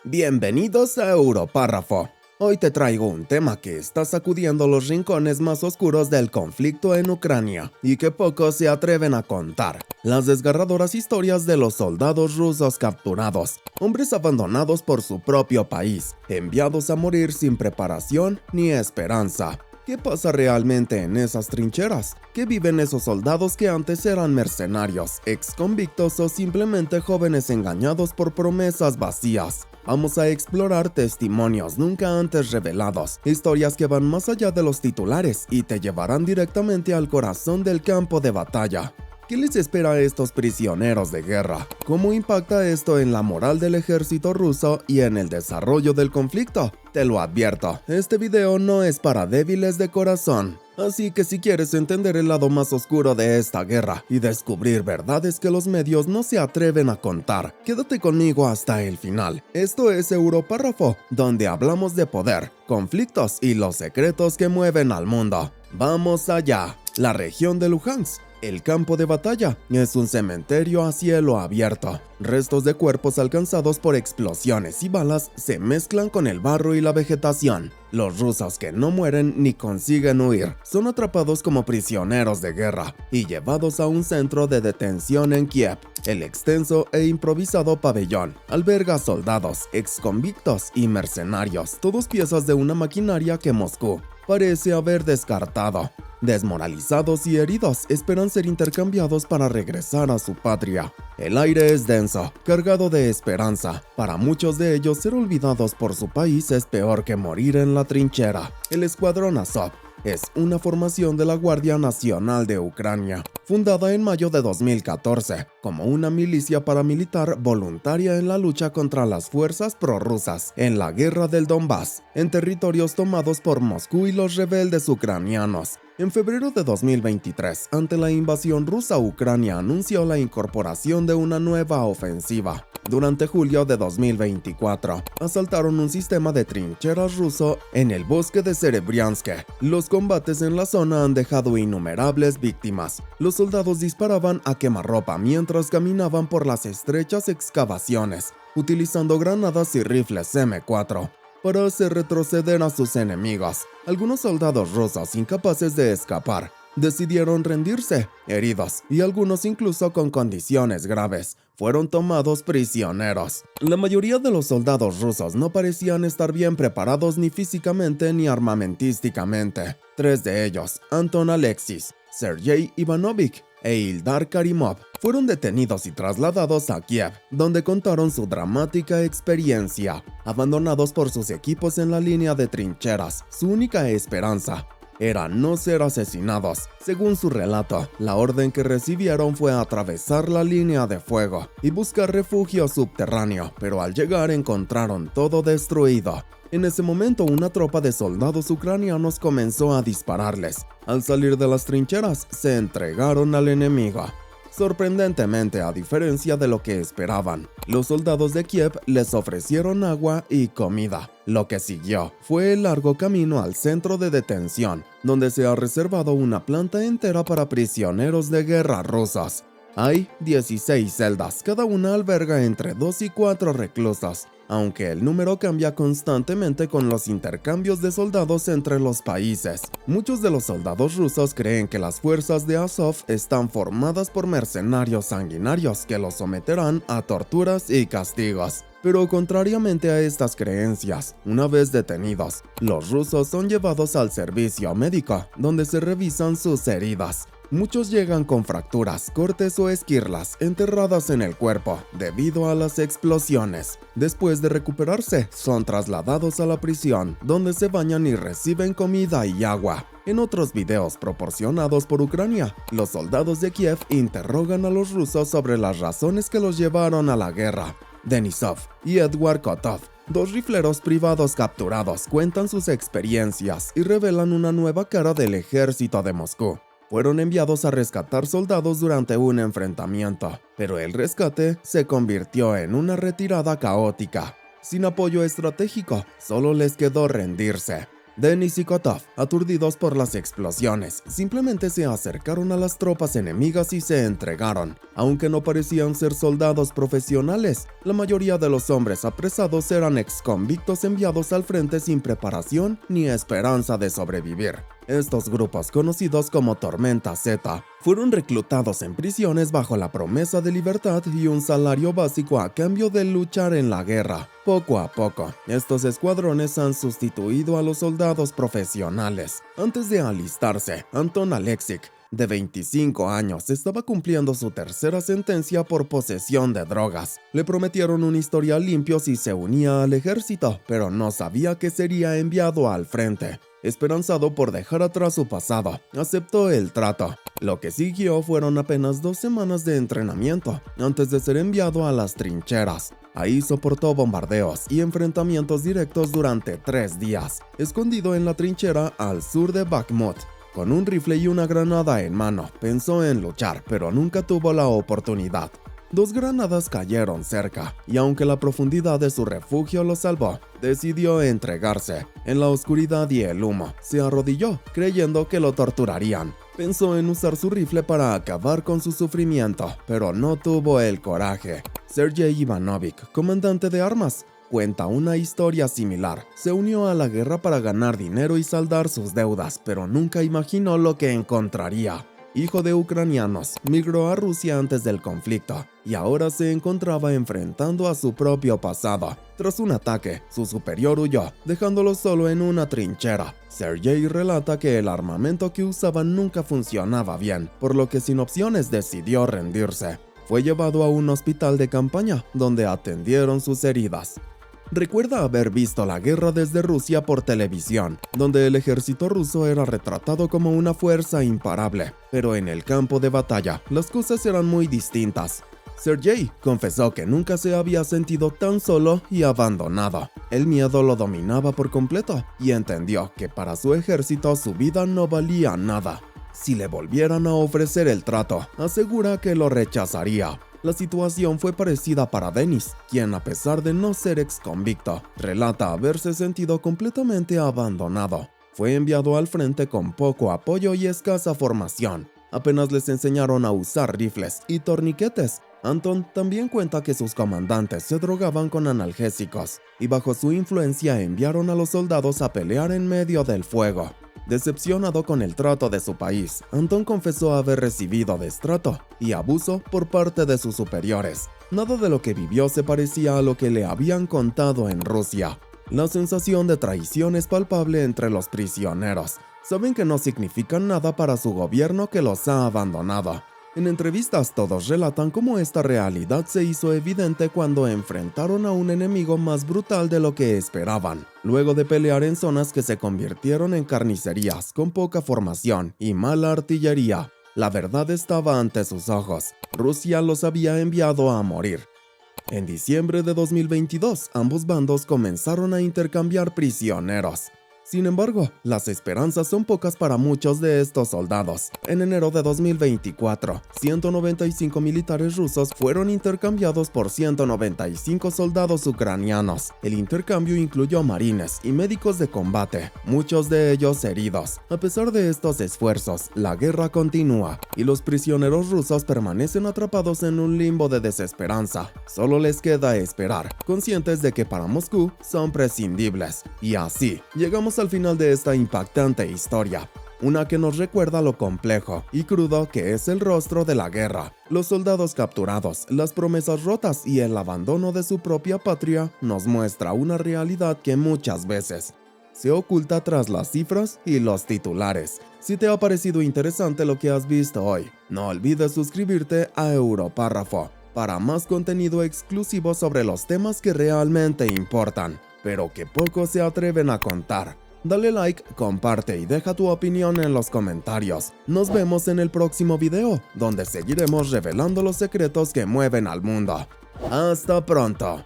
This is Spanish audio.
Bienvenidos a Europárrafo. Hoy te traigo un tema que está sacudiendo los rincones más oscuros del conflicto en Ucrania y que pocos se atreven a contar. Las desgarradoras historias de los soldados rusos capturados, hombres abandonados por su propio país, enviados a morir sin preparación ni esperanza. ¿Qué pasa realmente en esas trincheras? ¿Qué viven esos soldados que antes eran mercenarios, exconvictos o simplemente jóvenes engañados por promesas vacías? Vamos a explorar testimonios nunca antes revelados, historias que van más allá de los titulares y te llevarán directamente al corazón del campo de batalla. ¿Qué les espera a estos prisioneros de guerra? ¿Cómo impacta esto en la moral del ejército ruso y en el desarrollo del conflicto? Te lo advierto, este video no es para débiles de corazón. Así que si quieres entender el lado más oscuro de esta guerra y descubrir verdades que los medios no se atreven a contar, quédate conmigo hasta el final. Esto es Europárrafo, donde hablamos de poder, conflictos y los secretos que mueven al mundo. ¡Vamos allá! La región de Luhansk. El campo de batalla es un cementerio a cielo abierto. Restos de cuerpos alcanzados por explosiones y balas se mezclan con el barro y la vegetación. Los rusos que no mueren ni consiguen huir son atrapados como prisioneros de guerra y llevados a un centro de detención en Kiev. El extenso e improvisado pabellón alberga soldados, exconvictos y mercenarios, todos piezas de una maquinaria que Moscú parece haber descartado. Desmoralizados y heridos esperan ser intercambiados para regresar a su patria. El aire es denso, cargado de esperanza. Para muchos de ellos, ser olvidados por su país es peor que morir en la trinchera. El Escuadrón Azov es una formación de la Guardia Nacional de Ucrania, fundada en mayo de 2014 como una milicia paramilitar voluntaria en la lucha contra las fuerzas prorrusas en la guerra del Donbass, en territorios tomados por Moscú y los rebeldes ucranianos. En febrero de 2023, ante la invasión rusa, Ucrania anunció la incorporación de una nueva ofensiva. Durante julio de 2024, asaltaron un sistema de trincheras ruso en el bosque de Serebriansk. Los combates en la zona han dejado innumerables víctimas. Los soldados disparaban a quemarropa mientras caminaban por las estrechas excavaciones, utilizando granadas y rifles M4. para hacer retroceder a sus enemigos. Algunos soldados rusos incapaces de escapar decidieron rendirse, heridos, y algunos incluso con condiciones graves fueron tomados prisioneros. La mayoría de los soldados rusos no parecían estar bien preparados ni físicamente ni armamentísticamente. 3 de ellos, Anton Alexis, Sergei Ivanovich e Ildar Karimov, fueron detenidos y trasladados a Kiev, donde contaron su dramática experiencia. Abandonados por sus equipos en la línea de trincheras, su única esperanza era no ser asesinados. Según su relato, la orden que recibieron fue atravesar la línea de fuego y buscar refugio subterráneo, pero al llegar encontraron todo destruido. En ese momento, una tropa de soldados ucranianos comenzó a dispararles. Al salir de las trincheras, se entregaron al enemigo. Sorprendentemente, a diferencia de lo que esperaban, los soldados de Kiev les ofrecieron agua y comida. Lo que siguió fue el largo camino al centro de detención, donde se ha reservado una planta entera para prisioneros de guerra rusos. Hay 16 celdas, cada una alberga entre 2 y 4 reclusos, aunque el número cambia constantemente con los intercambios de soldados entre los países. Muchos de los soldados rusos creen que las fuerzas de Azov están formadas por mercenarios sanguinarios que los someterán a torturas y castigos. Pero contrariamente a estas creencias, una vez detenidos, los rusos son llevados al servicio médico, donde se revisan sus heridas. Muchos llegan con fracturas, cortes o esquirlas enterradas en el cuerpo debido a las explosiones. Después de recuperarse, son trasladados a la prisión, donde se bañan y reciben comida y agua. En otros videos proporcionados por Ucrania, los soldados de Kiev interrogan a los rusos sobre las razones que los llevaron a la guerra. Denisov y Edward Kotov, 2 rifleros privados capturados, cuentan sus experiencias y revelan una nueva cara del ejército de Moscú. Fueron enviados a rescatar soldados durante un enfrentamiento, pero el rescate se convirtió en una retirada caótica. Sin apoyo estratégico, solo les quedó rendirse. Denis y Kotov, aturdidos por las explosiones, simplemente se acercaron a las tropas enemigas y se entregaron. Aunque no parecían ser soldados profesionales, la mayoría de los hombres apresados eran exconvictos enviados al frente sin preparación ni esperanza de sobrevivir. Estos grupos, conocidos como Tormenta Z, fueron reclutados en prisiones bajo la promesa de libertad y un salario básico a cambio de luchar en la guerra. Poco a poco, estos escuadrones han sustituido a los soldados profesionales. Antes de alistarse, Anton Aleksik, de 25 años, estaba cumpliendo su tercera sentencia por posesión de drogas. Le prometieron un historial limpio si se unía al ejército, pero no sabía que sería enviado al frente. Esperanzado por dejar atrás su pasado, aceptó el trato. Lo que siguió fueron apenas 2 semanas de entrenamiento, antes de ser enviado a las trincheras. Ahí soportó bombardeos y enfrentamientos directos durante 3 días, escondido en la trinchera al sur de Bakhmut. Con un rifle y una granada en mano, pensó en luchar, pero nunca tuvo la oportunidad. 2 granadas cayeron cerca, y aunque la profundidad de su refugio lo salvó, decidió entregarse. En la oscuridad y el humo, se arrodilló, creyendo que lo torturarían. Pensó en usar su rifle para acabar con su sufrimiento, pero no tuvo el coraje. Sergei Ivanovich, comandante de armas, cuenta una historia similar. Se unió a la guerra para ganar dinero y saldar sus deudas, pero nunca imaginó lo que encontraría. Hijo de ucranianos, migró a Rusia antes del conflicto y ahora se encontraba enfrentando a su propio pasado. Tras un ataque, su superior huyó, dejándolo solo en una trinchera. Sergei relata que el armamento que usaban nunca funcionaba bien, por lo que sin opciones decidió rendirse. Fue llevado a un hospital de campaña, donde atendieron sus heridas. Recuerda haber visto la guerra desde Rusia por televisión, donde el ejército ruso era retratado como una fuerza imparable, pero en el campo de batalla las cosas eran muy distintas. Sergei confesó que nunca se había sentido tan solo y abandonado. El miedo lo dominaba por completo y entendió que para su ejército su vida no valía nada. Si le volvieran a ofrecer el trato, asegura que lo rechazaría. La situación fue parecida para Denis, quien a pesar de no ser exconvicto, relata haberse sentido completamente abandonado. Fue enviado al frente con poco apoyo y escasa formación. Apenas les enseñaron a usar rifles y torniquetes. Anton también cuenta que sus comandantes se drogaban con analgésicos y bajo su influencia enviaron a los soldados a pelear en medio del fuego. Decepcionado con el trato de su país, Anton confesó haber recibido destrato y abuso por parte de sus superiores. Nada de lo que vivió se parecía a lo que le habían contado en Rusia. La sensación de traición es palpable entre los prisioneros. Saben que no significan nada para su gobierno que los ha abandonado. En entrevistas todos relatan cómo esta realidad se hizo evidente cuando enfrentaron a un enemigo más brutal de lo que esperaban, luego de pelear en zonas que se convirtieron en carnicerías con poca formación y mala artillería. La verdad estaba ante sus ojos. Rusia los había enviado a morir. En diciembre de 2022, ambos bandos comenzaron a intercambiar prisioneros. Sin embargo, las esperanzas son pocas para muchos de estos soldados. En enero de 2024, 195 militares rusos fueron intercambiados por 195 soldados ucranianos. El intercambio incluyó marines y médicos de combate, muchos de ellos heridos. A pesar de estos esfuerzos, la guerra continúa y los prisioneros rusos permanecen atrapados en un limbo de desesperanza. Solo les queda esperar, conscientes de que para Moscú son prescindibles. Y así, llegamos al final de esta impactante historia, una que nos recuerda lo complejo y crudo que es el rostro de la guerra. Los soldados capturados, las promesas rotas y el abandono de su propia patria nos muestra una realidad que muchas veces se oculta tras las cifras y los titulares. Si te ha parecido interesante lo que has visto hoy, no olvides suscribirte a Europárrafo para más contenido exclusivo sobre los temas que realmente importan, pero que pocos se atreven a contar. Dale like, comparte y deja tu opinión en los comentarios. Nos vemos en el próximo video, donde seguiremos revelando los secretos que mueven al mundo. ¡Hasta pronto!